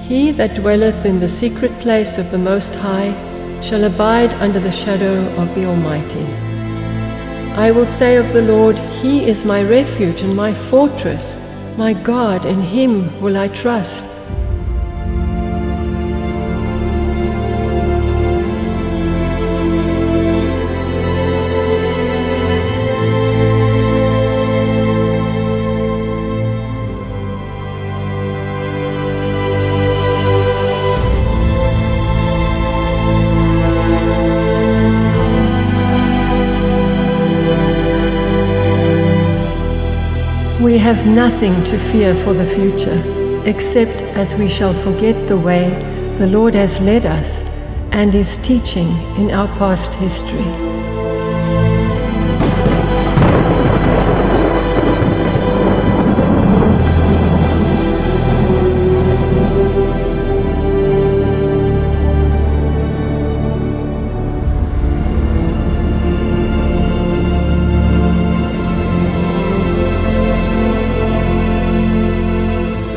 He that dwelleth in the secret place of the Most High shall abide under the shadow of the Almighty. I will say of the Lord, He is my refuge and my fortress, my God, in Him will I trust. We have nothing to fear for the future, except as we shall forget the way the Lord has led us and is teaching in our past history.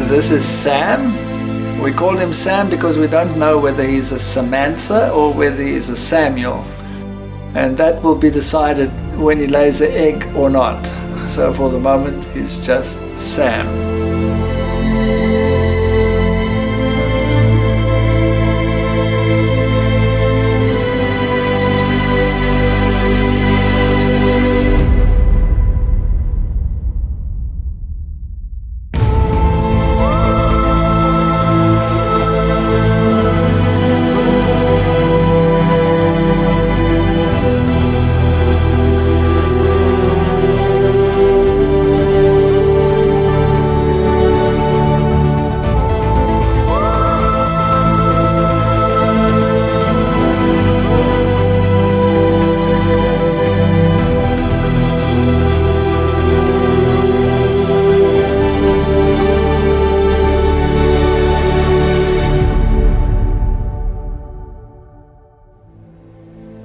This is Sam. We call him Sam because we don't know whether he's a Samantha or whether he's a Samuel. And that will be decided when he lays an egg or not. So for the moment, he's just Sam.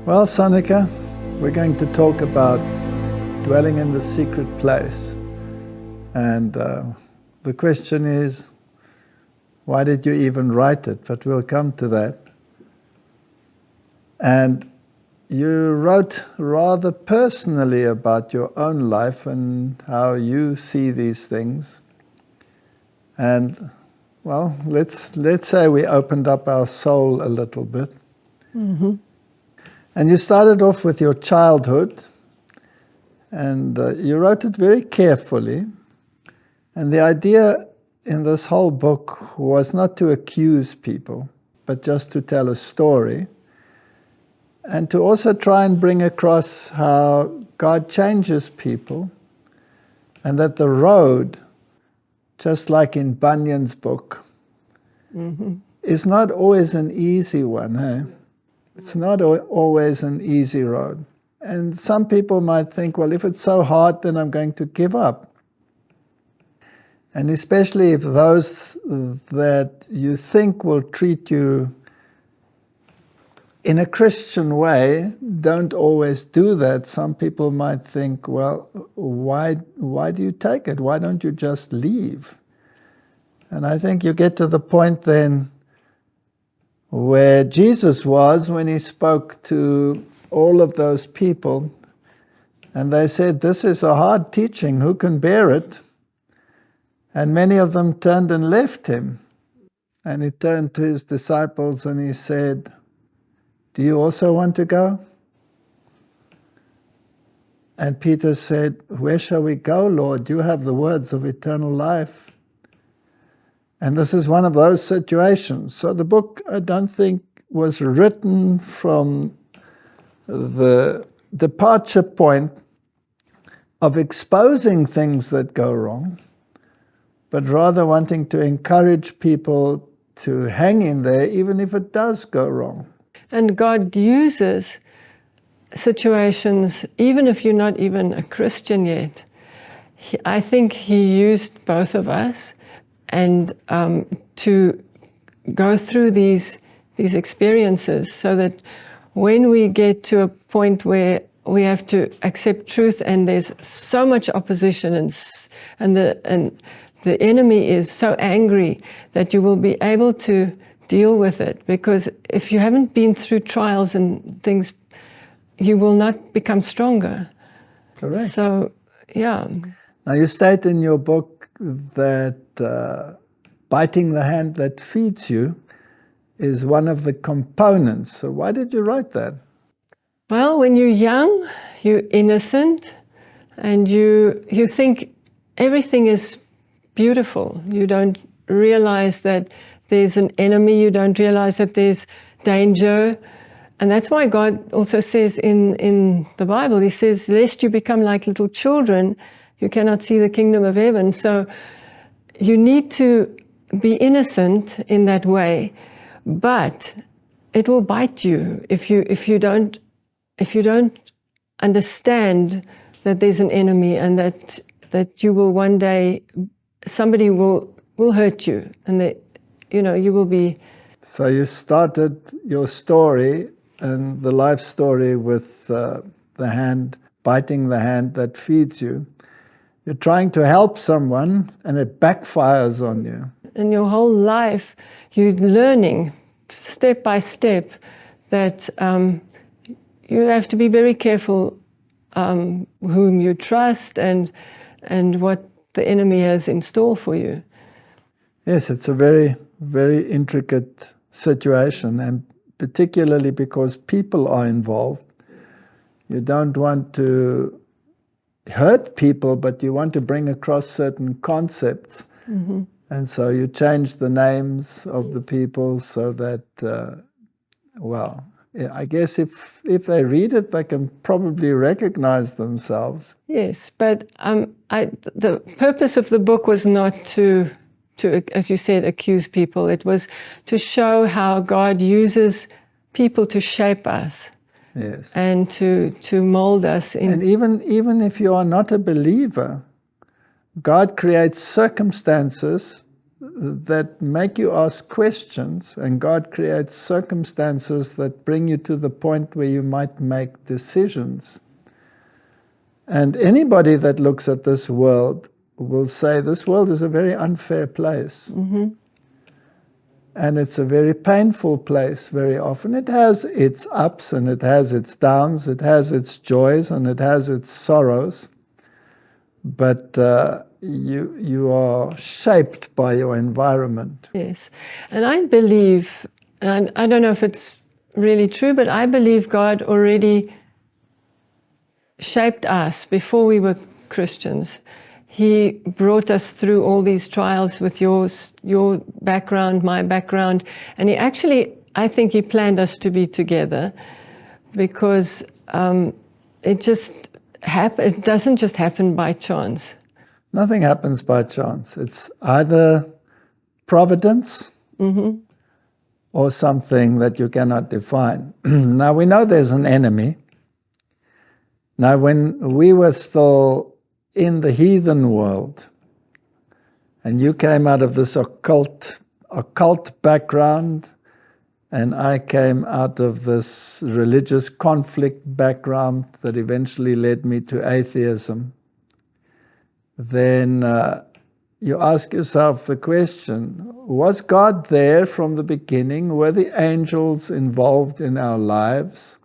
Well, Sonica, we're going to talk about dwelling in the secret place. And the question is, why did you even write it? But we'll come to that. And you wrote rather personally about your own life and how you see these things. And, well, let's say we opened up our soul a little bit. Mm-hmm. And you started off with your childhood, and you wrote it very carefully. And the idea in this whole book was not to accuse people, but just to tell a story, and to also try and bring across how God changes people, and that the road, just like in Bunyan's book, mm-hmm. is not always an easy one, eh? It's not always an easy road. And some people might think, well, if it's so hard, then I'm going to give up. And especially if those that you think will treat you in a Christian way don't always do that, some people might think, well, why do you take it? Why don't you just leave? And I think you get to the point then where Jesus was when he spoke to all of those people, and they said, this is a hard teaching, who can bear it? And many of them turned and left him. And he turned to his disciples and he said, do you also want to go? And Peter said, where shall we go, Lord? You have the words of eternal life. And this is one of those situations. So the book, I don't think, was written from the departure point of exposing things that go wrong, but rather wanting to encourage people to hang in there, even if it does go wrong. And God uses situations, even if you're not even a Christian yet. I think He used both of us and to go through these experiences so that when we get to a point where we have to accept truth and there's so much opposition and the enemy is so angry that you will be able to deal with it. Because if you haven't been through trials and things, you will not become stronger. Correct. So, yeah. Now you state in your book that biting the hand that feeds you is one of the components. So why did you write that? Well, when you're young, you're innocent, and you think everything is beautiful. You don't realize that there's an enemy. You don't realize that there's danger. And that's why God also says in the Bible, he says, lest you become like little children, you cannot see the kingdom of heaven. So you need to be innocent in that way, but it will bite you if you don't understand that there's an enemy, and that you will one day, somebody will hurt you, and that you will be. So you started your story and the life story with the hand, biting the hand that feeds you. You're trying to help someone and it backfires on you. In your whole life, you're learning step by step that you have to be very careful whom you trust and what the enemy has in store for you. Yes, it's a very, very intricate situation, and particularly because people are involved. You don't want to hurt people, but you want to bring across certain concepts. Mm-hmm. And so you change the names of the people so that, I guess if they read it, they can probably recognize themselves. Yes, but the purpose of the book was not to, as you said, accuse people. It was to show how God uses people to shape us. Yes. And to mold us. And even if you are not a believer, God creates circumstances that make you ask questions, and God creates circumstances that bring you to the point where you might make decisions. And anybody that looks at this world will say this world is a very unfair place. Mm-hmm. And it's a very painful place very often. It has its ups and it has its downs, it has its joys and it has its sorrows. But you are shaped by your environment. Yes. And I believe, and I don't know if it's really true, but I believe God already shaped us before we were Christians. He brought us through all these trials with your background, my background, and I think he planned us to be together, because it doesn't just happen by chance. Nothing happens by chance. It's either providence mm-hmm. or something that you cannot define. Now we know there's an enemy. Now when we were still in the heathen world, and you came out of this occult background, and I came out of this religious conflict background that eventually led me to atheism, then you ask yourself the question, was God there from the beginning? Were the angels involved in our lives?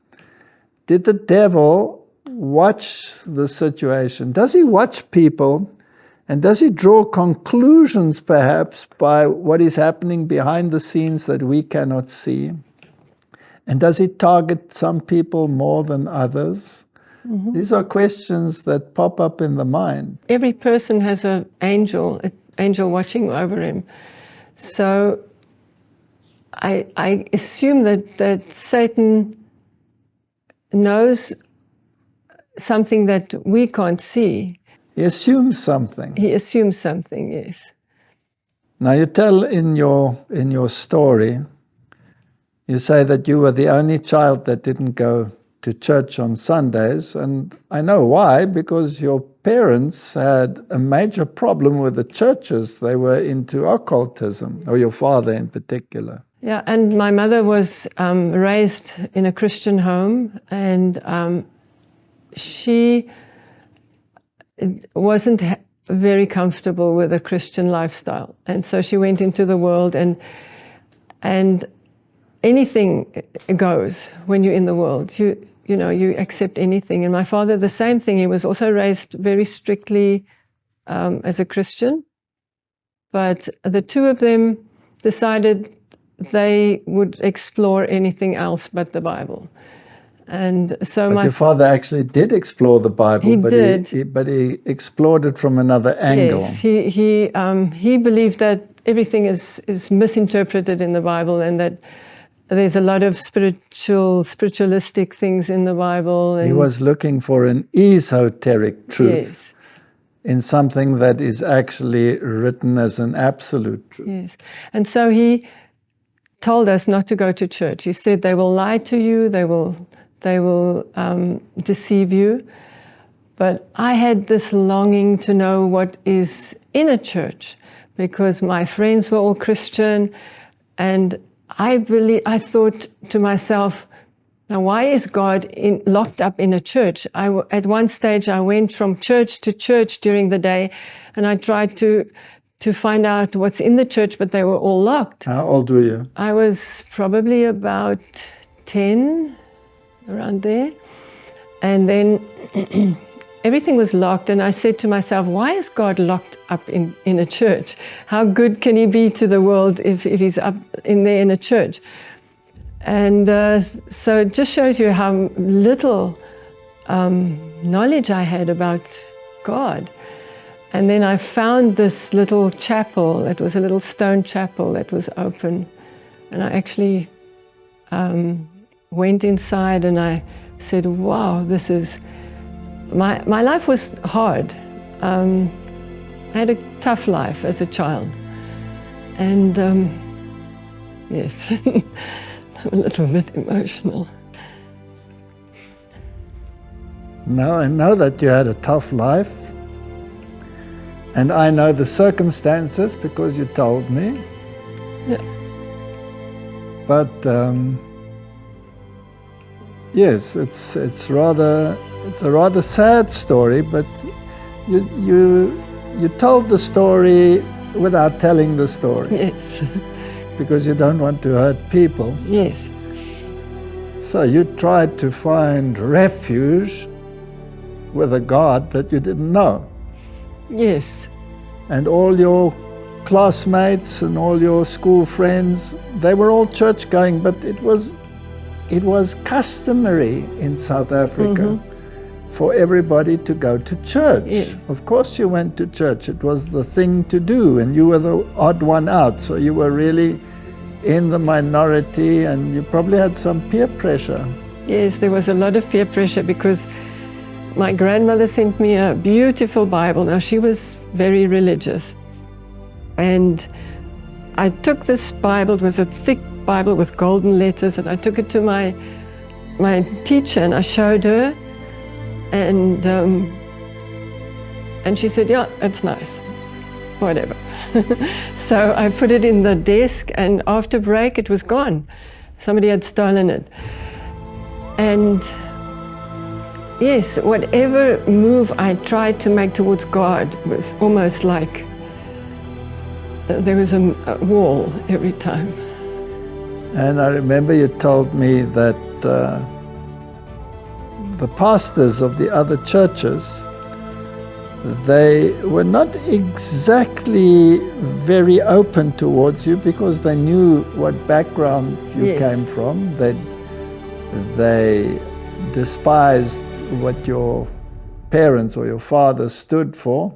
Did the devil watch the situation? Does he watch people? And does he draw conclusions perhaps by what is happening behind the scenes that we cannot see? And does he target some people more than others? Mm-hmm. These are questions that pop up in the mind. Every person has an angel watching over him. So I assume that Satan knows something that we can't see. He assumes something. He assumes something, yes. Now you tell in your story, you say that you were the only child that didn't go to church on Sundays, and I know why, because your parents had a major problem with the churches. They were into occultism, or your father in particular. Yeah, and my mother was raised in a Christian home, and she wasn't very comfortable with a Christian lifestyle. And so she went into the world, and anything goes when you're in the world. You know, you accept anything. And my father, the same thing. He was also raised very strictly as a Christian. But the two of them decided they would explore anything else but the Bible. And so but your father actually did explore the Bible, but he explored it from another angle. Yes, he believed that everything is misinterpreted in the Bible, and that there's a lot of spiritualistic things in the Bible. And he was looking for an esoteric truth. Yes. In something that is actually written as an absolute truth. Yes. And so he told us not to go to church. He said they will lie to you, they will deceive you. But I had this longing to know what is in a church, because my friends were all Christian, and I thought to myself, now, why is God locked up in a church? At one stage, I went from church to church during the day, and I tried to find out what's in the church, but they were all locked. How old were you? I was probably about 10, around there. And then everything was locked, and I said to myself, why is God locked up in a church? How good can he be to the world if he's up in there in a church? And so it just shows you how little knowledge I had about God. And then I found this little chapel. It was a little stone chapel that was open. And I actually went inside, and I said, wow, this is... My life was hard. I had a tough life as a child. And yes... I'm a little bit emotional. Now I know that you had a tough life, and I know the circumstances because you told me. Yeah. But yes, it's a rather sad story. But you told the story without telling the story. Yes. Because you don't want to hurt people. Yes. So you tried to find refuge with a God that you didn't know. Yes. And all your classmates and all your school friends, they were all church going, but it was customary in South Africa for everybody to go to church. Yes. Of course you went to church. It was the thing to do, and you were the odd one out, so you were really in the minority, and you probably had some peer pressure. Yes, there was a lot of peer pressure, because my grandmother sent me a beautiful Bible. Now, she was very religious. And I took this Bible. It was a thick Bible with golden letters, and I took it to my teacher, and I showed her. And she said, yeah, it's nice, whatever. So I put it in the desk, and after break it was gone. Somebody had stolen it. And yes, whatever move I tried to make towards God was almost like there was a wall every time. And I remember you told me that the pastors of the other churches, they were not exactly very open towards you, because they knew what background you came from. They despised what your parents or your father stood for.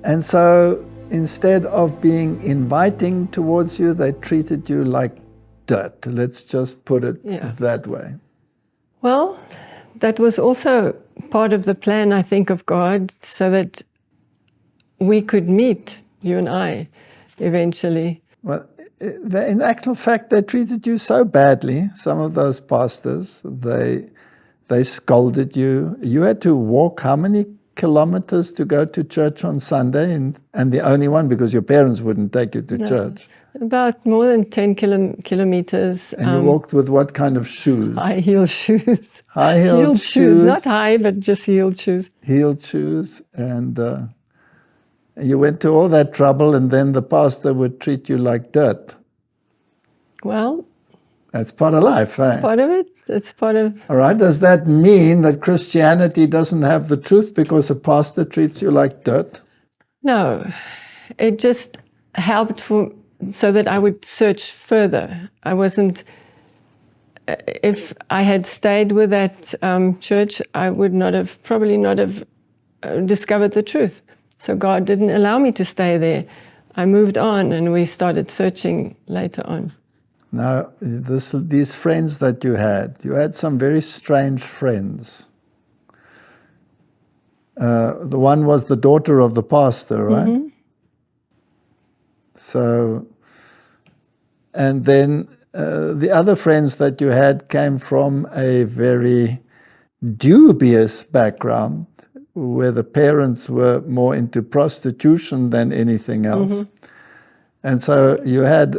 And so instead of being inviting towards you, they treated you like dirt. Let's just put it that way. Well, that was also part of the plan, I think, of God, so that we could meet, you and I, eventually. Well, in actual fact, they treated you so badly, some of those pastors. They scolded you. You had to walk how many kilometers to go to church on Sunday, and the only one because your parents wouldn't take you to church? About more than 10 kilometers. And you walked with what kind of shoes? High heel shoes. High-heeled shoes. Not high, but just heeled shoes. Heeled shoes. And you went to all that trouble, and then the pastor would treat you like dirt. Well, that's part of life, eh? Part of it. It's part of... All right. Does that mean that Christianity doesn't have the truth because a pastor treats you like dirt? No. It just helped so that I would search further. I wasn't... If I had stayed with that church, I would probably not have discovered the truth. So God didn't allow me to stay there. I moved on, and we started searching later on. Now, these friends that you had some very strange friends. The one was the daughter of the pastor, right? Mm-hmm. So, and then the other friends that you had came from a very dubious background, where the parents were more into prostitution than anything else. Mm-hmm. And so you had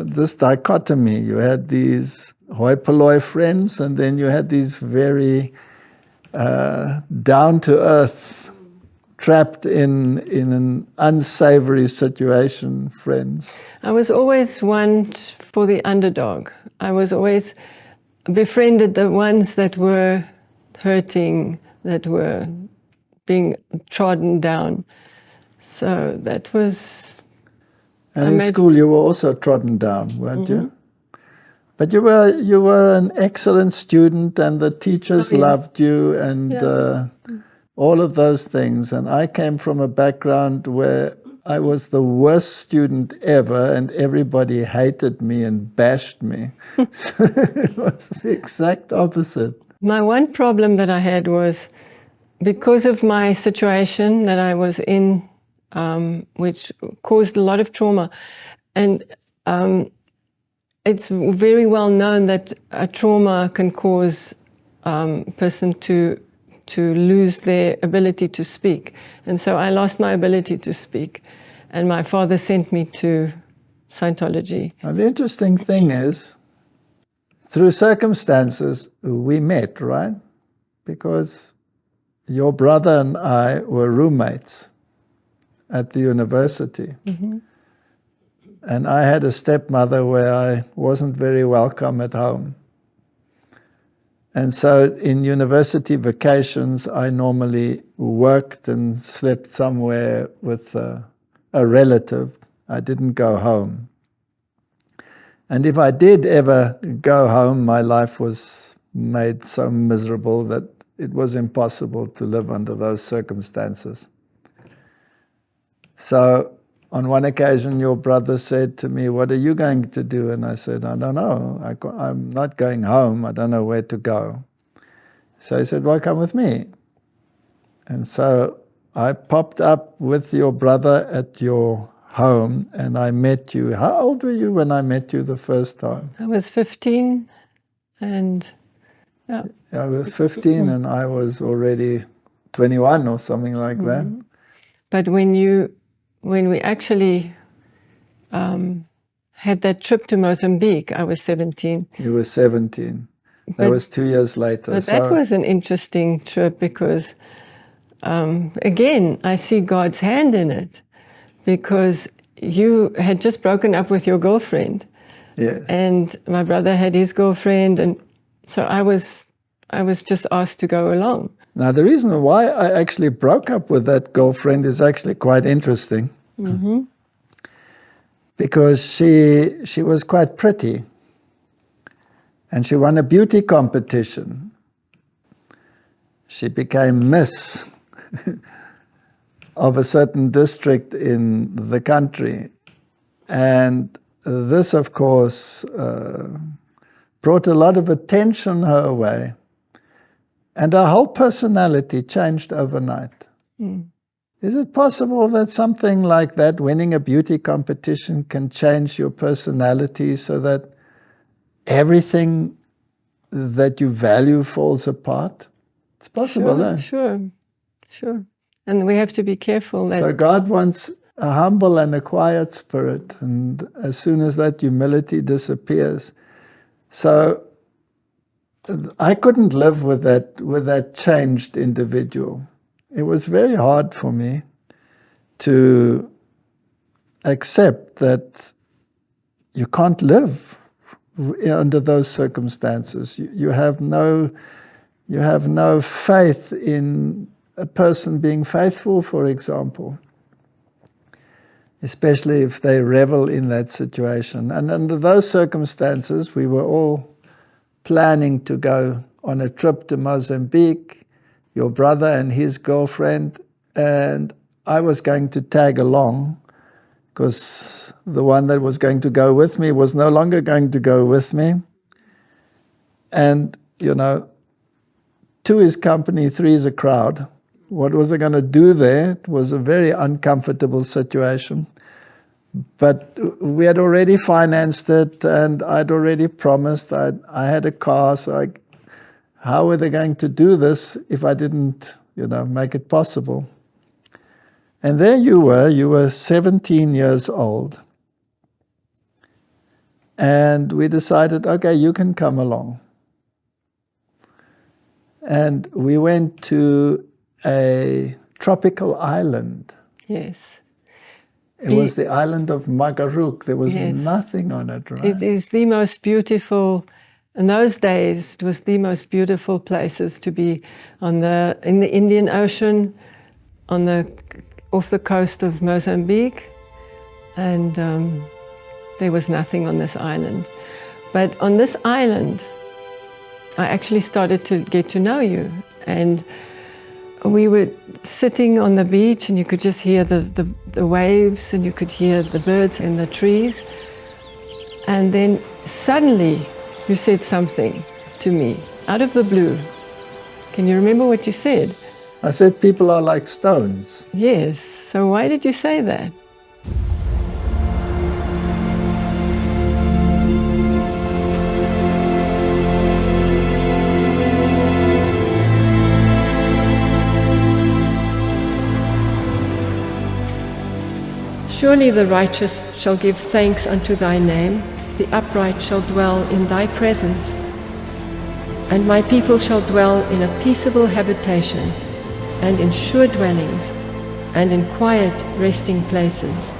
this dichotomy. You had these hoi polloi friends, and then you had these very down-to-earth, trapped in an unsavory situation friends. I was always one for the underdog. I was always befriended the ones that were hurting, that were being trodden down. So that was... And in school you were also trodden down, weren't you? But you were an excellent student, and the teachers loved you, and all of those things. And I came from a background where I was the worst student ever, and everybody hated me and bashed me. So it was the exact opposite. My one problem that I had was because of my situation that I was in, which caused a lot of trauma. And it's very well known that a trauma can cause a person to lose their ability to speak. And so I lost my ability to speak. And my father sent me to Scientology. Now, the interesting thing is, through circumstances, we met, right? Because your brother and I were roommates at the university. Mm-hmm. And I had a stepmother where I wasn't very welcome at home. And so in university vacations, I normally worked and slept somewhere with a relative. I didn't go home. And if I did ever go home, my life was made so miserable that it was impossible to live under those circumstances. So on one occasion, your brother said to me, "What are you going to do?" And I said, "I don't know. I'm not going home. I don't know where to go." So he said, "Well, come with me." And so I popped up with your brother at your home, and I met you. How old were you when I met you the first time? I was 15, and I was 15, and I was already 21 or something like that. But when we actually had that trip to Mozambique, I was 17. You were 17. That was 2 years later. But that was an interesting trip because, again, I see God's hand in it, because you had just broken up with your girlfriend. Yes. And my brother had his girlfriend, and so I was just asked to go along. Now, the reason why I actually broke up with that girlfriend is actually quite interesting. Mm-hmm. Because she was quite pretty, and she won a beauty competition. She became Miss of a certain district in the country. And this, of course, brought a lot of attention her way. And her whole personality changed overnight. Mm. Is it possible that something like that, winning a beauty competition, can change your personality so that everything that you value falls apart? It's possible, Sure. And we have to be careful that... So God wants a humble and a quiet spirit, and as soon as that humility disappears, so I couldn't live with that changed individual. It was very hard for me to accept that you can't live under those circumstances. You have no faith in a person being faithful, for example, especially if they revel in that situation. And under those circumstances, we were all planning to go on a trip to Mozambique, your brother and his girlfriend, and I was going to tag along because the one that was going to go with me was no longer going to go with me. And, you know, 2 is company, 3 is a crowd. What was I going to do there? It was a very uncomfortable situation. But we had already financed it, and I'd already promised. I had a car, so how were they going to do this if I didn't, make it possible? And there you were 17 years old. And we decided, okay, you can come along. And we went to a tropical island. Yes. It was the island of Magaruk. There was nothing on it, right? It is the most beautiful, in those days, it was the most beautiful places to be in the Indian Ocean, off the coast of Mozambique, and there was nothing on this island. But on this island, I actually started to get to know you, and we were sitting on the beach, and you could just hear the waves, and you could hear the birds in the trees. And then suddenly you said something to me out of the blue. Can you remember what you said? I said people are like stones. Yes. So why did you say that? Surely the righteous shall give thanks unto thy name, the upright shall dwell in thy presence. And my people shall dwell in a peaceable habitation, and in sure dwellings, and in quiet resting places.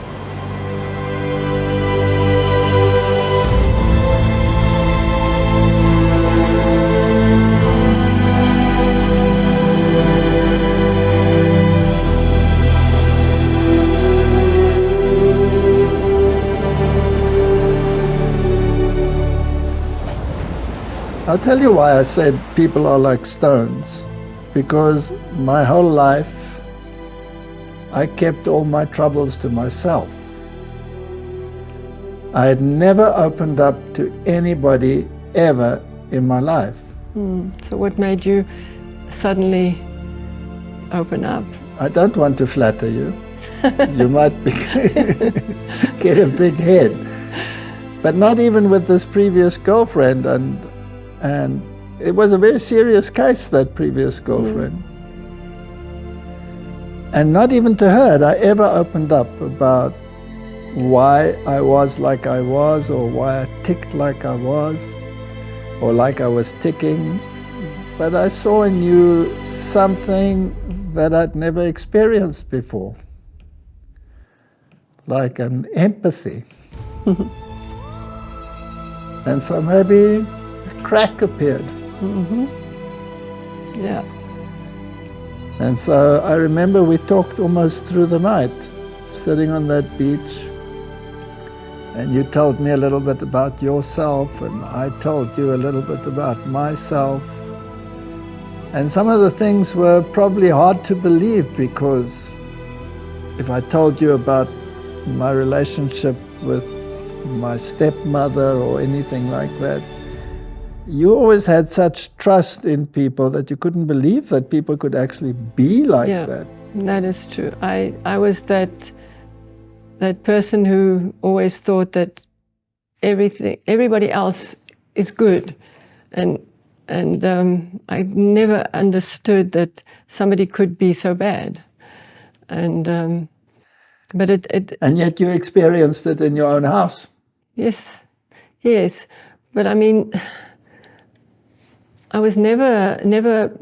I'll tell you why I said people are like stones. Because my whole life, I kept all my troubles to myself. I had never opened up to anybody ever in my life. So what made you suddenly open up? I don't want to flatter you. You might get a big head. But not even with this previous girlfriend, and it was a very serious case, that previous girlfriend. And not even to her had I ever opened up about why I was like I was, or why I ticked like I was, or like I was ticking. But I saw in you something that I'd never experienced before, like an empathy. And so maybe a crack appeared. Yeah. And so I remember we talked almost through the night, sitting on that beach, and you told me a little bit about yourself, and I told you a little bit about myself. And some of the things were probably hard to believe, because if I told you about my relationship with my stepmother or anything like that, you always had such trust in people that you couldn't believe that people could actually be like that. That is true. I was that person who always thought that everybody else is good, and I never understood that somebody could be so bad. And but it And yet you experienced it in your own house. Yes, but I mean, I was never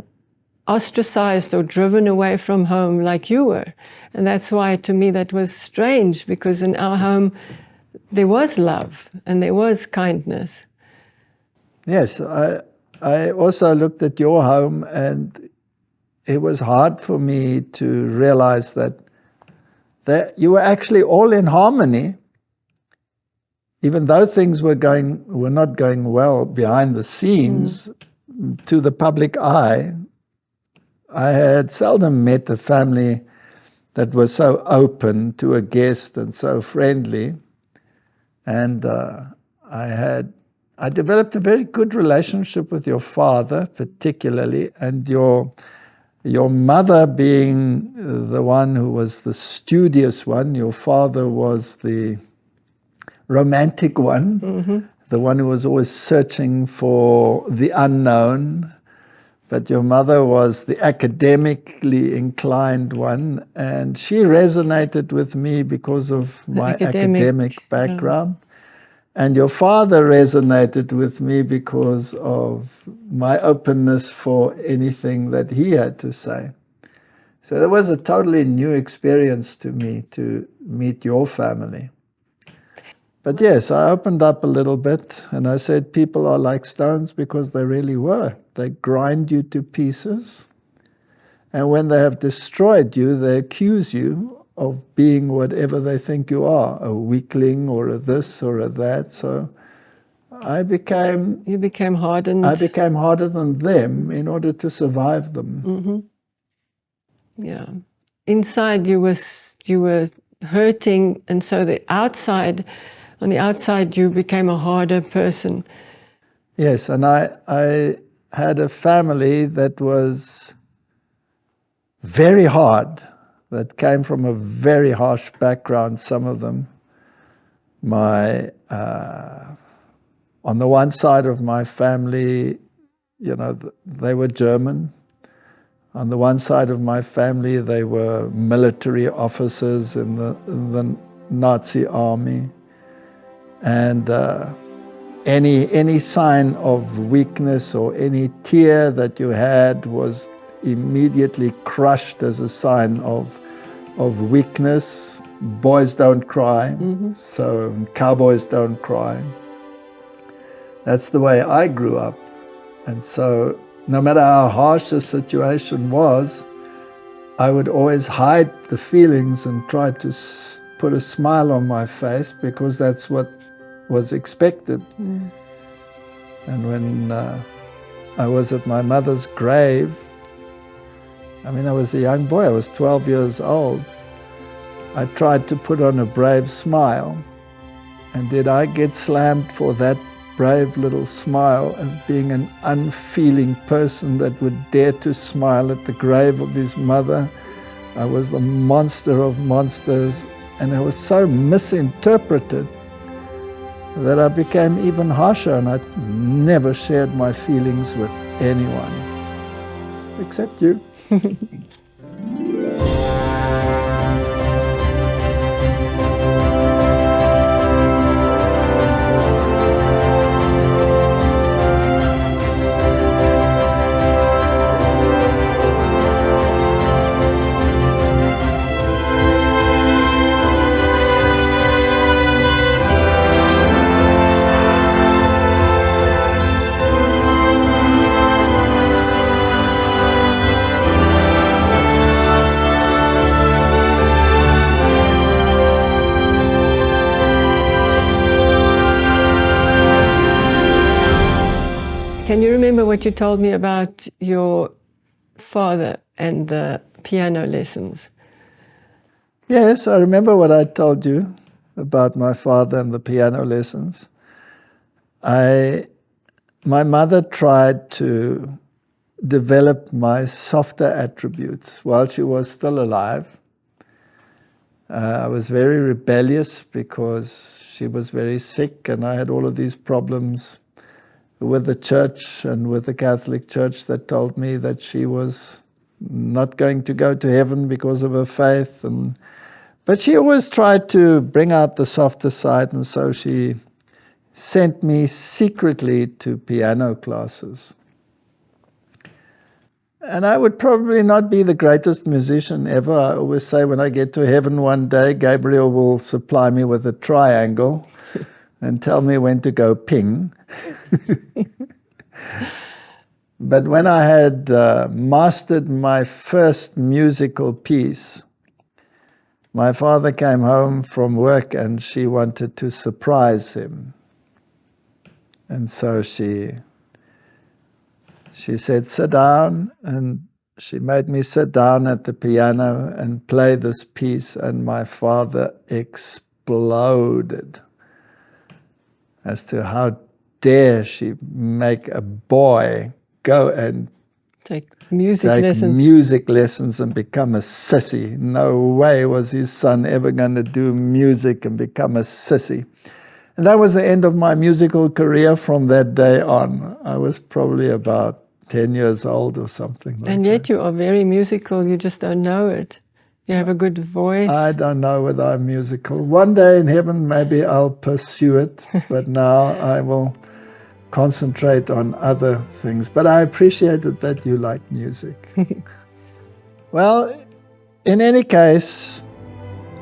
ostracized or driven away from home like you were, and that's why to me that was strange, because in our home there was love and there was kindness. Yes, I also looked at your home, and it was hard for me to realize that you were actually all in harmony, even though things were not going well behind the scenes. To the public eye, I had seldom met a family that was so open to a guest and so friendly. And I developed a very good relationship with your father, particularly, and your mother being the one who was the studious one. Your father was the romantic one, the one who was always searching for the unknown. But your mother was the academically inclined one, and she resonated with me because of my academic background. And your father resonated with me because of my openness for anything that he had to say. So that was a totally new experience to me to meet your family. But yes, I opened up a little bit and I said people are like stones, because they really were. They grind you to pieces. And when they have destroyed you, they accuse you of being whatever they think you are, a weakling or a this or a that. So you became hardened. I became harder than them in order to survive them. Yeah. Inside you were hurting, and so on the outside you became a harder person. Yes, and I had a family that was very hard, that came from a very harsh background, some of them. On the one side of my family, they were German. On the one side of my family, they were military officers in the Nazi army. And any sign of weakness or any tear that you had was immediately crushed as a sign of weakness. Boys don't cry, so cowboys don't cry. That's the way I grew up. And so no matter how harsh the situation was, I would always hide the feelings and try to put a smile on my face, because that's what was expected. And when I was at my mother's grave, I was a young boy, I was 12 years old. I tried to put on a brave smile. And did I get slammed for that brave little smile of being an unfeeling person that would dare to smile at the grave of his mother? I was the monster of monsters, and it was so misinterpreted that I became even harsher, and I never shared my feelings with anyone, except you. Can you remember what you told me about your father and the piano lessons? Yes, I remember what I told you about my father and the piano lessons. My mother tried to develop my softer attributes while she was still alive. I was very rebellious because she was very sick, and I had all of these problems with the church and with the Catholic Church that told me that she was not going to go to heaven because of her faith. But she always tried to bring out the softer side, and so she sent me secretly to piano classes. And I would probably not be the greatest musician ever. I always say when I get to heaven one day, Gabriel will supply me with a triangle and tell me when to go ping. But when I had mastered my first musical piece, my father came home from work and she wanted to surprise him. And so she said, sit down, and she made me sit down at the piano and play this piece, and my father exploded as to how dare she make a boy go and take music lessons and become a sissy. No way was his son ever going to do music and become a sissy. And that was the end of my musical career from that day on. I was probably about 10 years old or something like that. And yet you are very musical, you just don't know it. You have a good voice. I don't know whether I'm musical. One day in heaven maybe I'll pursue it, but now I will concentrate on other things. But I appreciated that you like music. Well, in any case,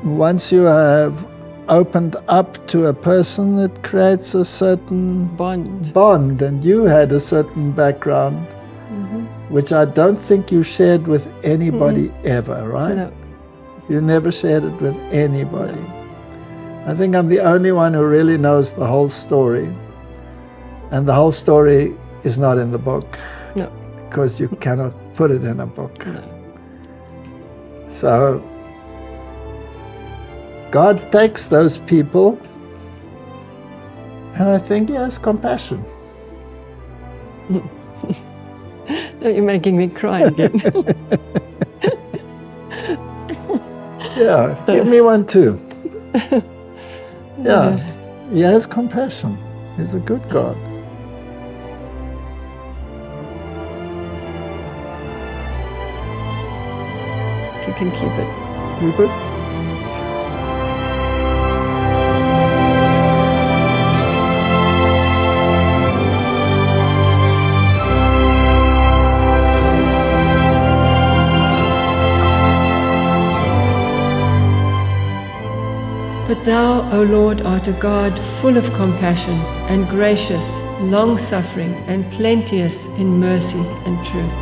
once you have opened up to a person, it creates a certain bond. And you had a certain background, which I don't think you shared with anybody ever, right? No. You never shared it with anybody. No. I think I'm the only one who really knows the whole story. And the whole story is not in the book. No. Because you cannot put it in a book. No. So God takes those people, and I think He has compassion. No, you're making me cry again. Yeah, give me one too. Yeah, He has compassion. He's a good God. You can keep it. Keep it? But thou, O Lord, art a God full of compassion and gracious, long-suffering and plenteous in mercy and truth.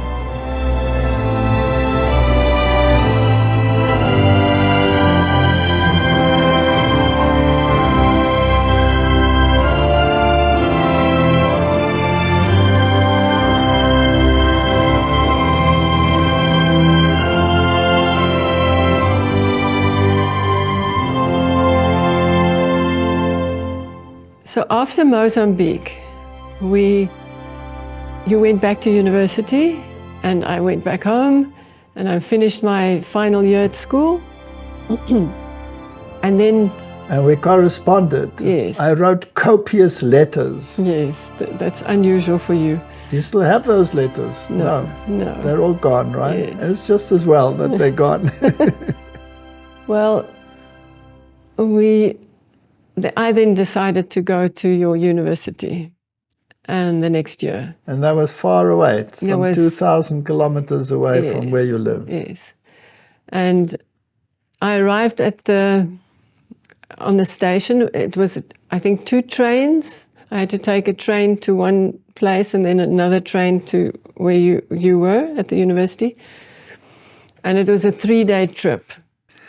So after Mozambique, you went back to university, and I went back home, and I finished my final year at school. And then... And we corresponded. Yes. I wrote copious letters. Yes, that's unusual for you. Do you still have those letters? No. They're all gone, right? Yes. It's just as well that they're gone. Well, I then decided to go to your university, and the next year. And that was far away, some 2,000 kilometers away from where you live. Yes. And I arrived on the station. It was, I think, 2 trains. I had to take a train to one place and then another train to where you were at the university. And it was a 3-day trip.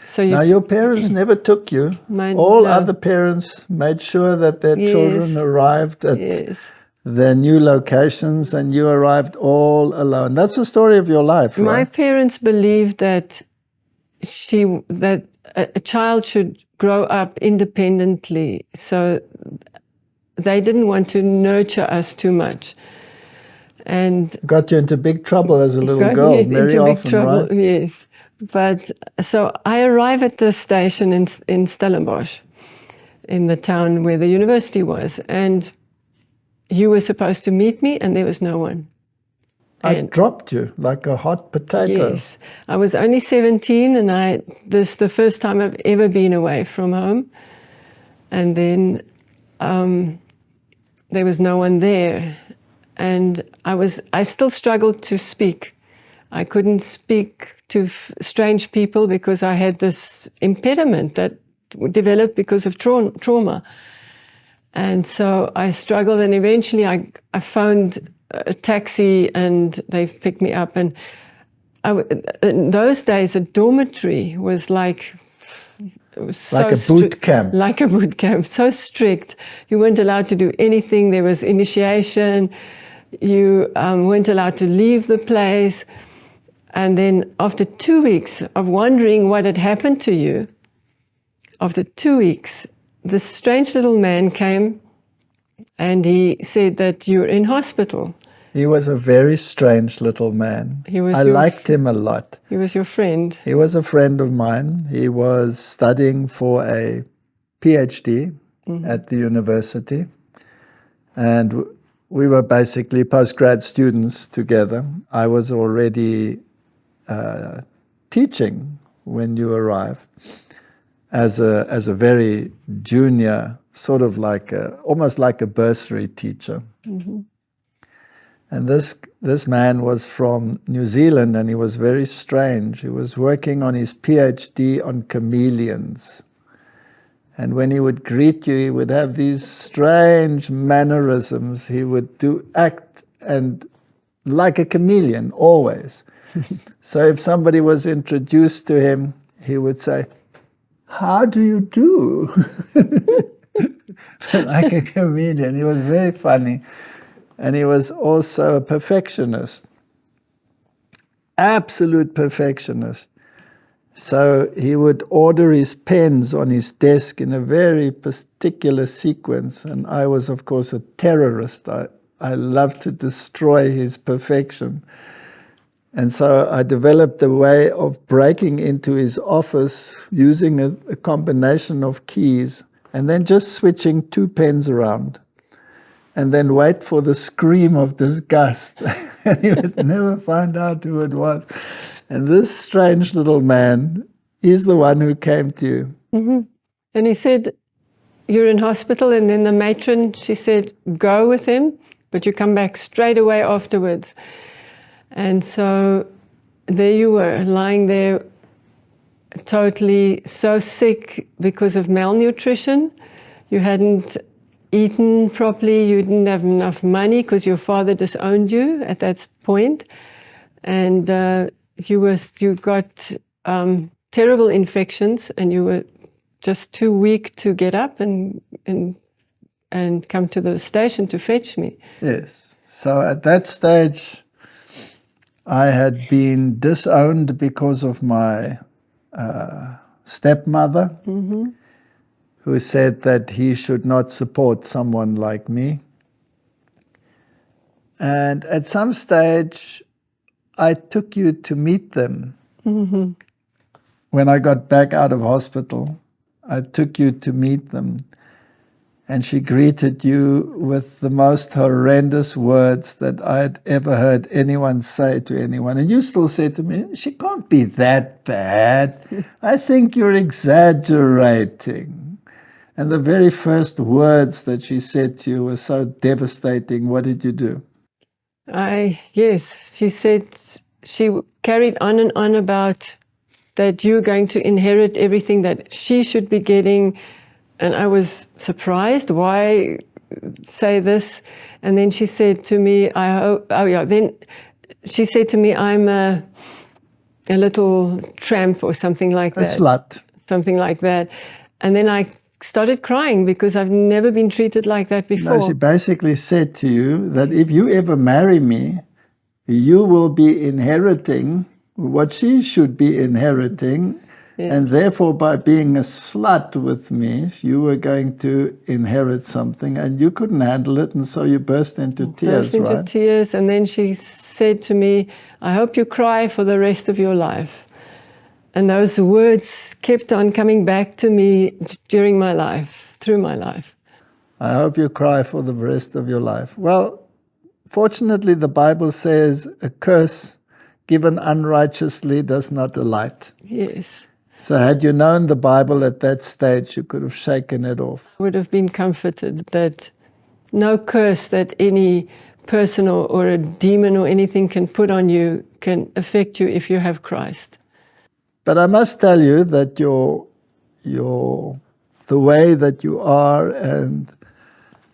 So now, your parents never took you. All other parents made sure that their children arrived at their new locations, and you arrived all alone. That's the story of your life, right? My parents believed that a child should grow up independently, so they didn't want to nurture us too much. And got you into big trouble as a little girl, very often, right? Yes. But so I arrive at the station in Stellenbosch, in the town where the university was, and you were supposed to meet me, and there was no one. I dropped you like a hot potato. Yes. I was only 17, and this is the first time I've ever been away from home. And then there was no one there. And I still struggled to speak. I couldn't speak to strange people because I had this impediment that developed because of trauma. And so I struggled, and eventually I phoned a taxi and they picked me up. And in those days, a dormitory was like, it was so like a boot camp. Like a boot camp, so strict. You weren't allowed to do anything. There was initiation. You weren't allowed to leave the place. And then after 2 weeks of wondering what had happened to you, after 2 weeks, this strange little man came and he said that you're in hospital. He was a very strange little man. I liked him a lot. He was your friend. He was a friend of mine. He was studying for a PhD at the university. And we were basically postgrad students together. I was already teaching when you arrived as a very junior, sort of like almost like a bursary teacher. Mm-hmm. And this man was from New Zealand, and he was very strange. He was working on his PhD on chameleons. And when he would greet you, he would have these strange mannerisms. He would act and like a chameleon, always. So if somebody was introduced to him, he would say, "How do you do?" Like a chameleon. He was very funny. And he was also a perfectionist, absolute perfectionist. So he would order his pens on his desk in a very particular sequence. And I was, of course, a terrorist. I loved to destroy his perfection. And so I developed a way of breaking into his office using a combination of keys and then just switching 2 pens around. And then wait for the scream of disgust. And he would never find out who it was. And this strange little man, he's the one who came to you. Mm-hmm. And he said, you're in hospital, and then the matron, she said, go with him, but you come back straight away afterwards. And so there you were, lying there totally so sick because of malnutrition. You hadn't eaten properly, you didn't have enough money because your father disowned you at that point, and you got terrible infections, and you were just too weak to get up and come to the station to fetch me. Yes. So at that stage, I had been disowned because of my stepmother. Mm-hmm. Who said that he should not support someone like me. And at some stage, I took you to meet them. Mm-hmm. When I got back out of hospital, I took you to meet them. And she greeted you with the most horrendous words that I had ever heard anyone say to anyone. And you still said to me, she can't be that bad. I think you're exaggerating. And the very first words that she said to you were so devastating. What did you do? Yes, she said, she carried on and on about that you're going to inherit everything that she should be getting. And I was surprised. Why say this? And then she said to me, then she said to me, I'm a little tramp or something like that. A slut. Something like that. And then I started crying because I've never been treated like that before. No, she basically said to you that if you ever marry me, you will be inheriting what she should be inheriting. Yeah. And therefore, by being a slut with me, you were going to inherit something, and you couldn't handle it, and so you burst into tears, right? Burst into tears, and then she said to me, I hope you cry for the rest of your life. And those words kept on coming back to me during my life, through my life. I hope you cry for the rest of your life. Well, fortunately, the Bible says a curse given unrighteously does not alight. Yes. So had you known the Bible at that stage, you could have shaken it off. I would have been comforted that no curse that any person or a demon or anything can put on you can affect you if you have Christ. But I must tell you that the way that you are and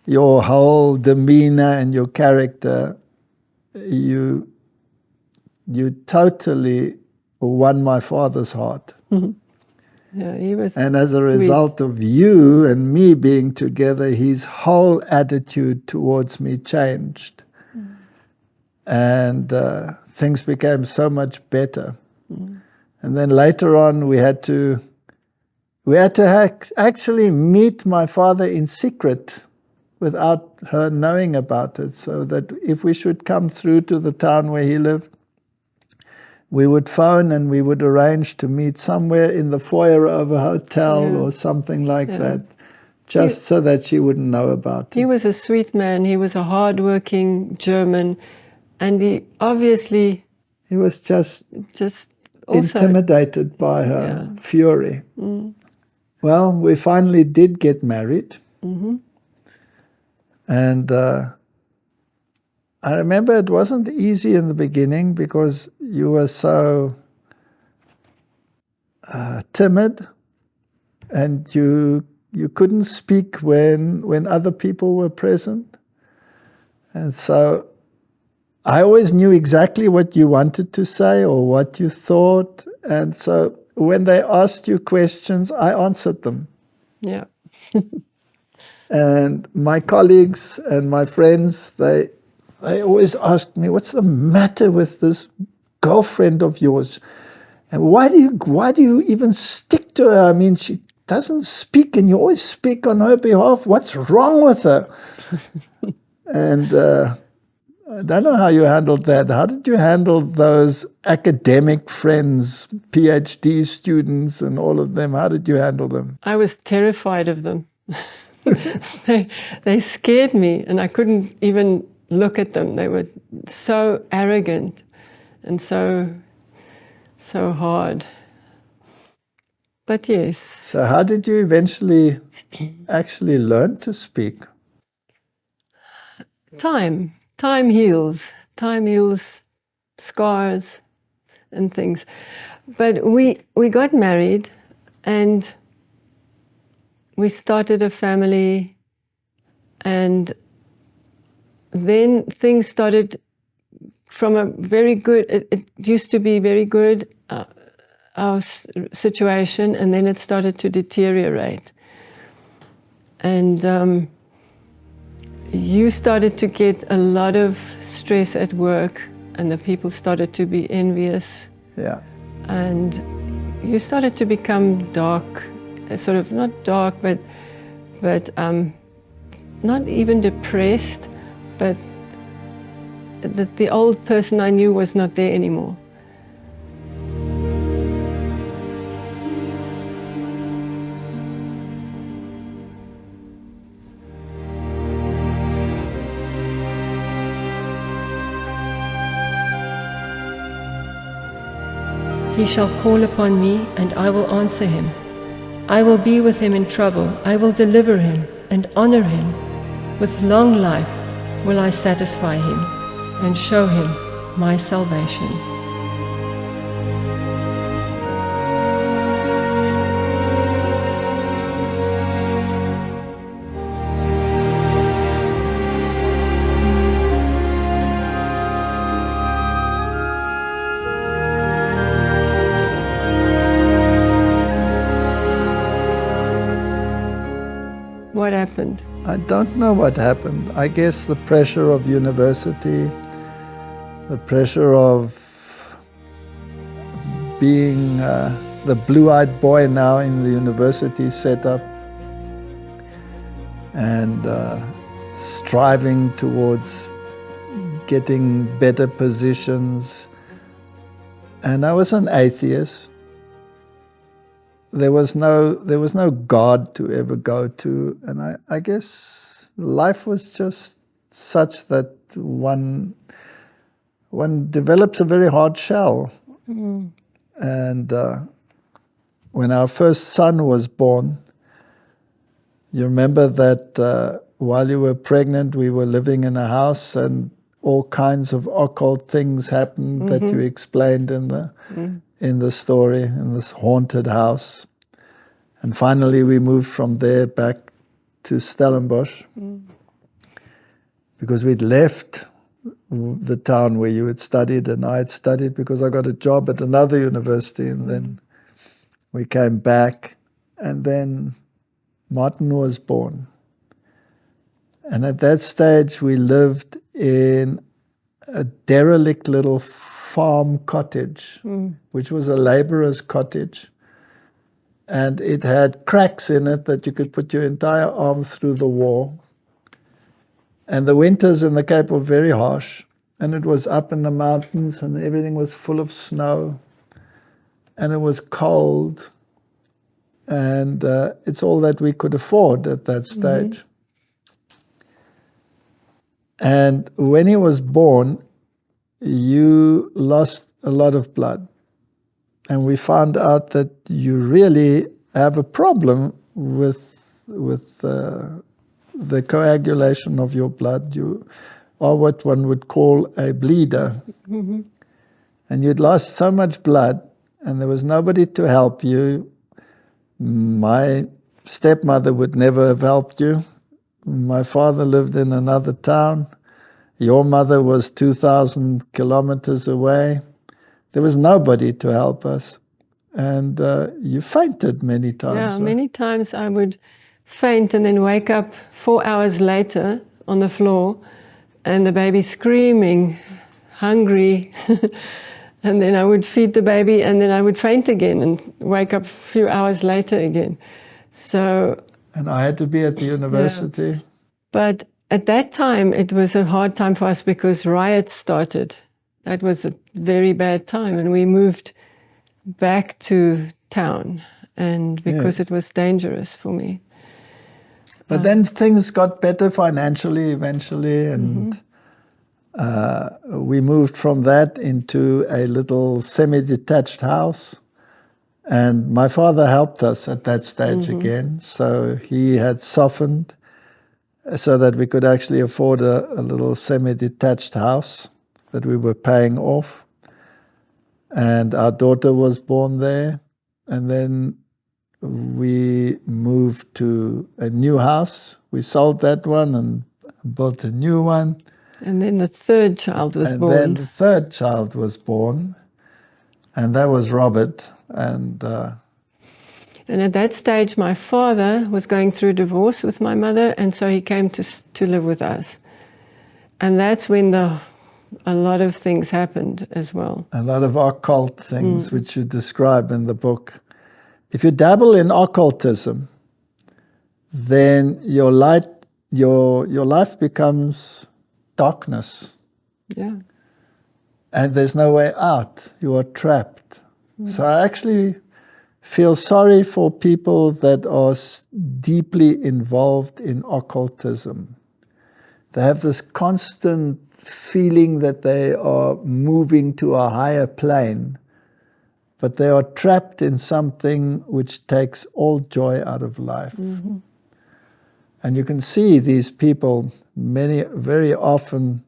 your whole demeanor and your character, you totally won my father's heart. Mm-hmm. Yeah, he was. And as a result of you and me being together, his whole attitude towards me changed. Mm. And things became so much better. Mm. And then later on, we had to actually meet my father in secret without her knowing about it, so that if we should come through to the town where he lived, we would phone and we would arrange to meet somewhere in the foyer of a hotel or something like that, just so that she wouldn't know about it. He was a sweet man. He was a hard-working German, and he was just also intimidated by her fury. Mm. Well, we finally did get married. Mm-hmm. And I remember it wasn't easy in the beginning because you were so timid, and you couldn't speak when other people were present. And so I always knew exactly what you wanted to say or what you thought. And so when they asked you questions, I answered them. Yeah. And my colleagues and my friends, they always asked me, what's the matter with this girlfriend of yours? And why do you even stick to her? I mean, she doesn't speak and you always speak on her behalf. What's wrong with her? And I don't know how you handled that. How did you handle those academic friends, PhD students and all of them? How did you handle them? I was terrified of them. They scared me, and I couldn't even look at them. They were so arrogant and so hard. But yes. So how did you eventually actually learn to speak? Time heals. Time heals scars and things. But we got married, and we started a family, and then things started from a very good, it used to be very good, our situation, and then it started to deteriorate. And you started to get a lot of stress at work, and the people started to be envious. Yeah. And you started to become dark, sort of not dark, but not even depressed, but that the old person I knew was not there anymore. He shall call upon me, and I will answer him. I will be with him in trouble. I will deliver him and honor him. With long life will I satisfy him and show him my salvation. What happened? I don't know what happened. I guess the pressure of university, the pressure of being the blue-eyed boy now in the university setup, and striving towards getting better positions. And I was an atheist. There was no God to ever go to, and I guess life was just such that one develops a very hard shell. And when our first son was born, you remember that while you were pregnant, we were living in a house and all kinds of occult things happened that you explained in the story, in this haunted house. And finally we moved from there back to Stellenbosch because we'd left the town where you had studied and I had studied because I got a job at another university, and then we came back, and then Martin was born. And at that stage we lived in a derelict little farm cottage, which was a laborer's cottage. And it had cracks in it that you could put your entire arm through the wall. And the winters in the Cape were very harsh. And it was up in the mountains and everything was full of snow. And it was cold. And it's all that we could afford at that stage. And when he was born, you lost a lot of blood. And we found out that you really have a problem with the coagulation of your blood. You are what one would call a bleeder. And you'd lost so much blood, and there was nobody to help you. My stepmother would never have helped you. My father lived in another town. Your mother was 2,000 kilometers away. There was nobody to help us. And you fainted many times. Yeah, right? many times I would faint and then wake up 4 hours later on the floor and the baby screaming, hungry. And then I would feed the baby and then I would faint again and wake up a few hours later again. So. And I had to be at the university. Yeah. But at that time, it was a hard time for us because riots started. That was a very bad time, and we moved back to town, and because it was dangerous for me. But then things got better financially eventually, and we moved from that into a little semi-detached house. And my father helped us at that stage again, so he had softened so that we could actually afford a little semi-detached house that we were paying off. And our daughter was born there. And then we moved to a new house. We sold that one and built a new one. And then the third child was born. And then the third child was born. And that was Robert. And at that stage, my father was going through divorce with my mother, and so he came to live with us. And that's when a lot of things happened as well. A lot of occult things, which you describe in the book. If you dabble in occultism, then your life becomes darkness. Yeah. And there's no way out. You are trapped. So I actually feel sorry for people that are deeply involved in occultism. They have this constant feeling that they are moving to a higher plane, but they are trapped in something which takes all joy out of life. And you can see these people, very often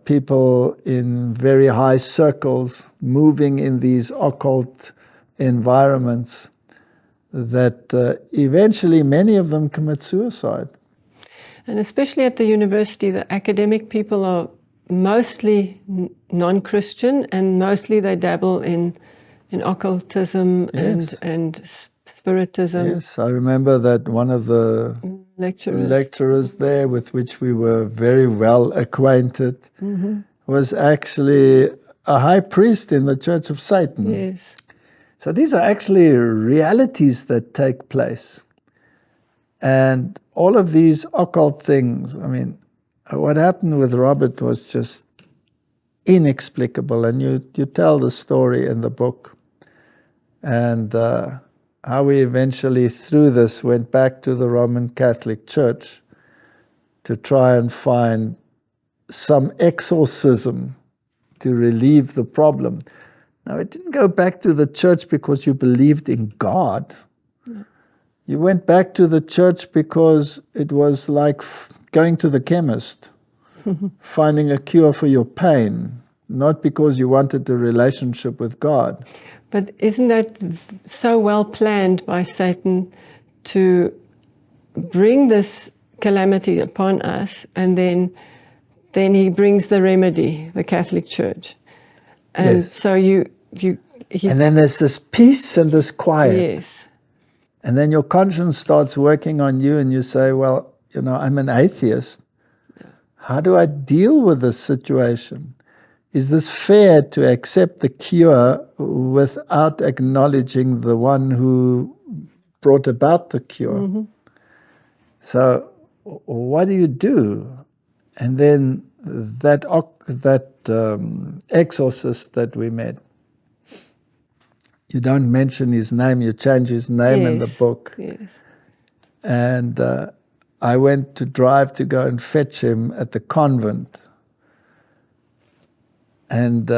people in very high circles moving in these occult environments, that eventually many of them commit suicide. And especially at the university, the academic people are mostly non-Christian, and mostly they dabble in occultism and spiritism. Yes, I remember that one of the lecturers there, with which we were very well acquainted, was actually a high priest in the Church of Satan. Yes. So these are actually realities that take place. And all of these occult things, I mean, what happened with Robert was just inexplicable. And you tell the story in the book. And how we eventually, through this, went back to the Roman Catholic Church to try and find some exorcism to relieve the problem. Now, it didn't go back to the church because you believed in God. No. You went back to the church because it was like going to the chemist, finding a cure for your pain, not because you wanted a relationship with God. But isn't that so well planned by Satan to bring this calamity upon us, and then he brings the remedy, the Catholic Church. And yes. So and then there's this peace and this quiet. Yes. And then your conscience starts working on you and you say, well, I'm an atheist. How do I deal with this situation? Is this fair to accept the cure without acknowledging the one who brought about the cure? Mm-hmm. So what do you do? And then that exorcist that we met, you don't mention his name, you change his name in the book. Yes. And I went to drive to go and fetch him at the convent. And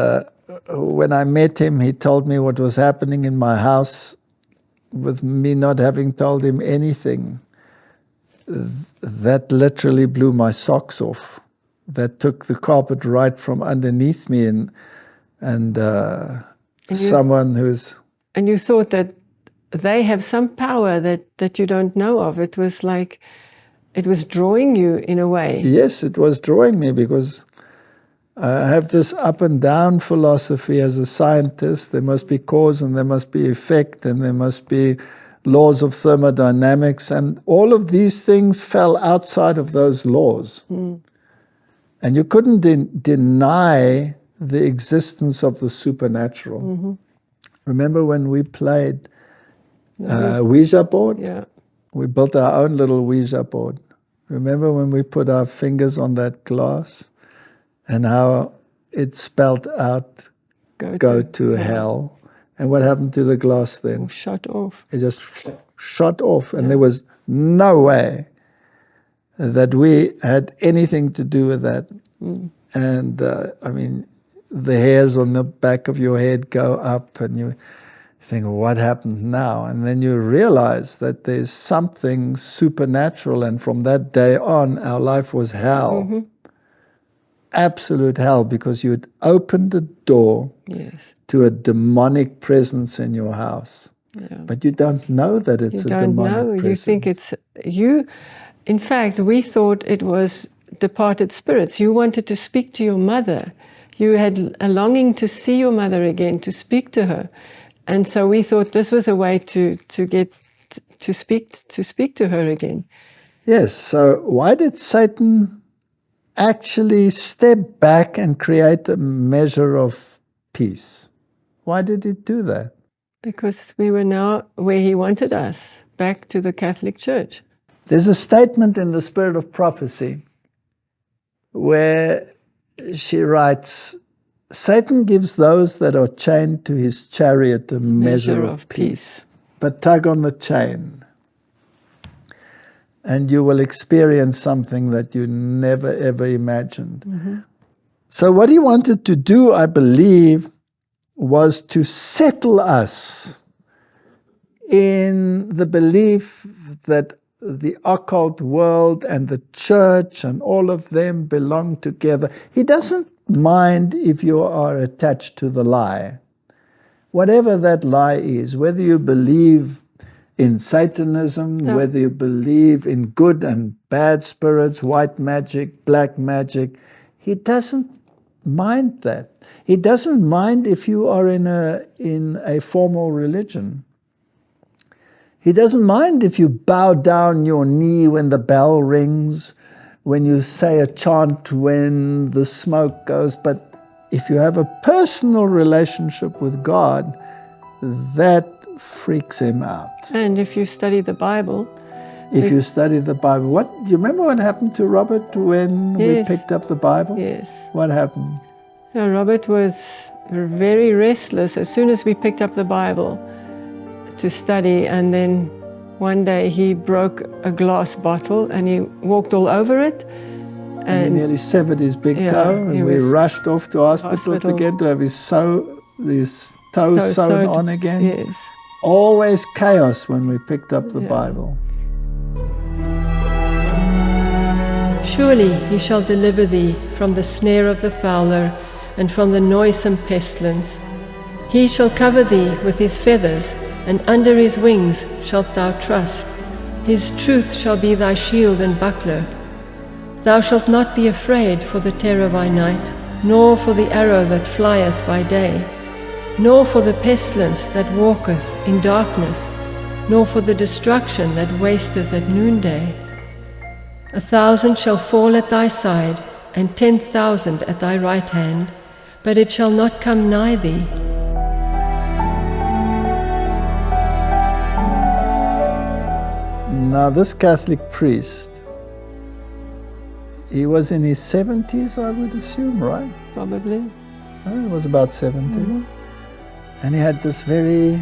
when I met him, he told me what was happening in my house with me not having told him anything. That literally blew my socks off. That took the carpet right from underneath me, and someone who's... And you thought that they have some power that you don't know of. It was like, it was drawing you in a way. Yes, it was drawing me because I have this up and down philosophy as a scientist. There must be cause and there must be effect and there must be laws of thermodynamics, and all of these things fell outside of those laws. Mm. And you couldn't deny the existence of the supernatural. Mm-hmm. Remember when we played Ouija board? Yeah. We built our own little Ouija board. Remember when we put our fingers on that glass and how it spelled out, go to hell. And what happened to the glass then? Shut off. It just shut off. And there was no way that we had anything to do with that. Mm. And the hairs on the back of your head go up and you think, what happened now? And then you realize that there's something supernatural. And from that day on, our life was hell. Mm-hmm. Absolute hell, because you had opened the door to a demonic presence in your house. Yeah. But you don't know that it's a demonic presence. You think it's you. In fact, we thought it was departed spirits. You wanted to speak to your mother. You had a longing to see your mother again, to speak to her. And so we thought this was a way to get to speak to her again. Yes, so why did Satan actually step back and create a measure of peace? Why did he do that? Because we were now where he wanted us, back to the Catholic Church. There's a statement in the Spirit of Prophecy where she writes, Satan gives those that are chained to his chariot a measure of peace. But tug on the chain, and you will experience something that you never, ever imagined. Mm-hmm. So what he wanted to do, I believe, was to settle us in the belief that the occult world and the church and all of them belong together. He doesn't mind if you are attached to the lie. Whatever that lie is, whether you believe in Satanism, whether you believe in good and bad spirits, white magic, black magic, he doesn't mind that. He doesn't mind if you are in a formal religion. He doesn't mind if you bow down your knee when the bell rings, when you say a chant when the smoke goes. But if you have a personal relationship with God, that freaks him out. And if you study the Bible. If you study the Bible. Do you remember what happened to Robert when we picked up the Bible? Yes. What happened? Robert was very restless as soon as we picked up the Bible to study, and then one day he broke a glass bottle and he walked all over it, And he nearly severed his big toe, and we rushed off to hospital again to have his toe sewn on again. Yes. Always chaos when we picked up the Bible. Surely he shall deliver thee from the snare of the fowler and from the noisome pestilence. He shall cover thee with his feathers, and under his wings shalt thou trust. His truth shall be thy shield and buckler. Thou shalt not be afraid for the terror by night, nor for the arrow that flieth by day, nor for the pestilence that walketh in darkness, nor for the destruction that wasteth at noonday. 1,000 shall fall at thy side, and 10,000 at thy right hand, but it shall not come nigh thee. Now this Catholic priest, he was in his 70s, I would assume, right? Probably. He was about 70. And he had this very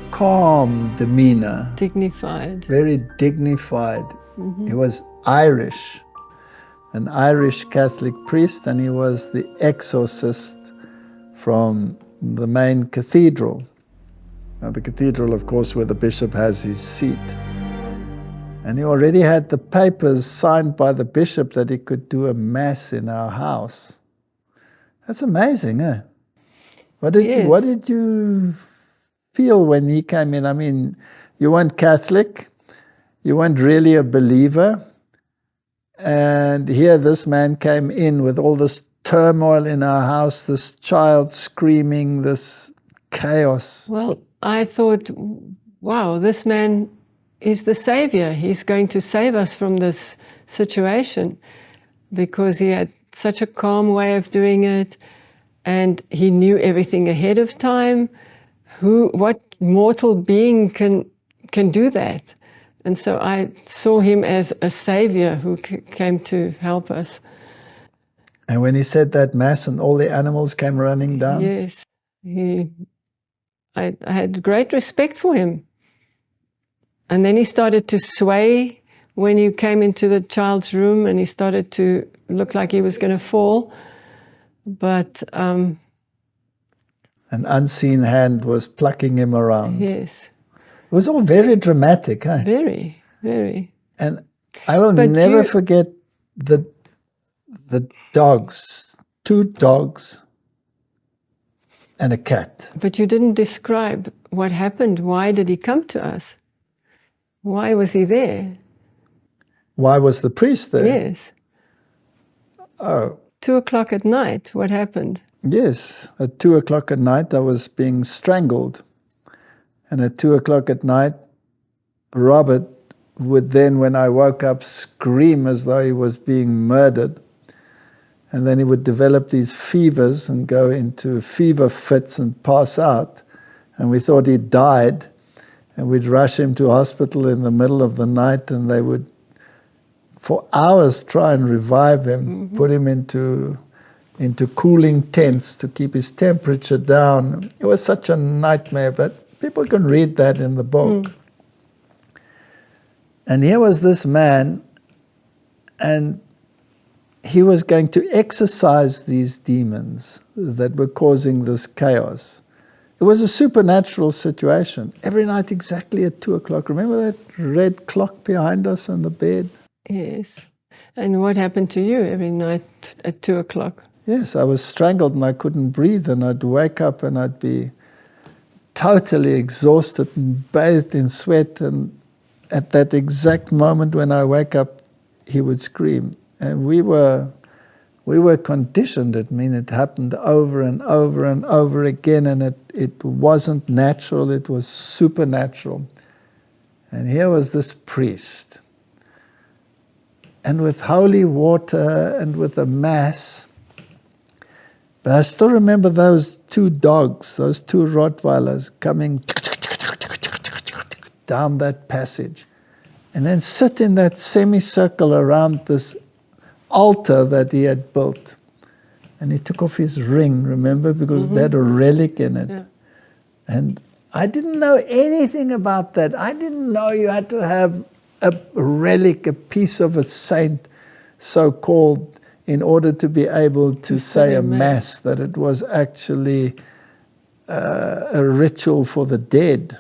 calm demeanor. Dignified. Very dignified. He was Irish, an Irish Catholic priest, and he was the exorcist from the main cathedral. Now the cathedral, of course, where the bishop has his seat. And he already had the papers signed by the bishop that he could do a mass in our house. That's amazing, eh? What did you feel when he came in? I mean, you weren't Catholic, you weren't really a believer, and here this man came in with all this turmoil in our house, this child screaming, this chaos. Well, I thought, wow, this man is the savior. He's going to save us from this situation, because he had such a calm way of doing it, and he knew everything ahead of time. What mortal being can do that? And so I saw him as a savior who came to help us. And when he said that mass and all the animals came running down? Yes. I had great respect for him. And then he started to sway when he came into the child's room, and he started to look like he was going to fall. But an unseen hand was plucking him around. Yes. It was all very dramatic, huh? Very, very. And I will never forget the dogs, 2 dogs and a cat. But you didn't describe what happened. Why did he come to us? Why was he there? Why was the priest there? Yes. Oh. 2 o'clock at night, what happened? Yes, at 2 o'clock at night I was being strangled. And at 2 o'clock at night, Robert would then, when I woke up, scream as though he was being murdered. And then he would develop these fevers and go into fever fits and pass out. And we thought he died. And we'd rush him to hospital in the middle of the night, and they would, for hours, try and revive him, put him into cooling tents to keep his temperature down. It was such a nightmare, but people can read that in the book. And here was this man, and he was going to exorcise these demons that were causing this chaos. It was a supernatural situation. Every night exactly at 2 o'clock. Remember that red clock behind us on the bed? Yes. And what happened to you every night at 2 o'clock? Yes, I was strangled and I couldn't breathe, and I'd wake up and I'd be totally exhausted and bathed in sweat, and at that exact moment when I wake up, he would scream. And we were conditioned. I mean, it happened over and over and over again, and it wasn't natural, it was supernatural. And here was this priest, and with holy water and with a mass. But I still remember those 2 dogs, those 2 Rottweilers coming down that passage, and then sit in that semicircle around this altar that he had built. And he took off his ring, remember, because they had a relic in it. Yeah. And I didn't know anything about that. I didn't know you had to have a relic, a piece of a saint, so-called, in order to be able to say a mass, that it was actually a ritual for the dead.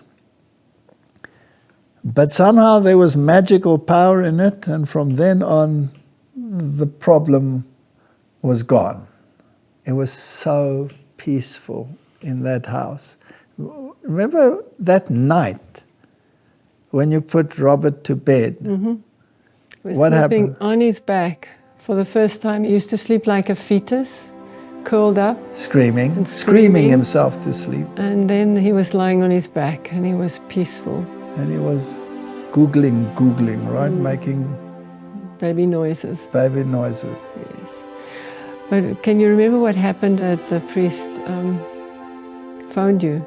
But somehow there was magical power in it, and from then on the problem was gone. It was so peaceful in that house. Remember that night when you put Robert to bed? Mm-hmm. He was What sleeping happened? on his back for the first time. He used to sleep like a fetus, curled up. Screaming, And screaming screaming. himself to sleep. And then he was lying on his back and he was peaceful. And he was googling, right? Making Baby noises. baby noises. Yes. But can you remember what happened at the priest found you?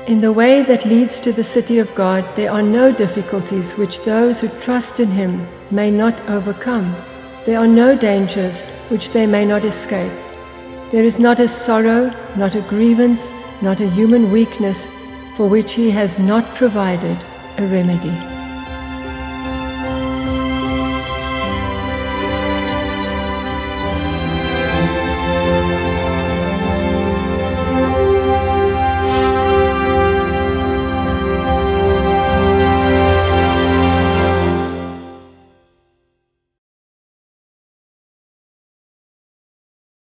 In the way that leads to the city of God, there are no difficulties which those who trust in Him may not overcome. There are no dangers which they may not escape. There is not a sorrow, not a grievance, not a human weakness for which He has not provided a remedy.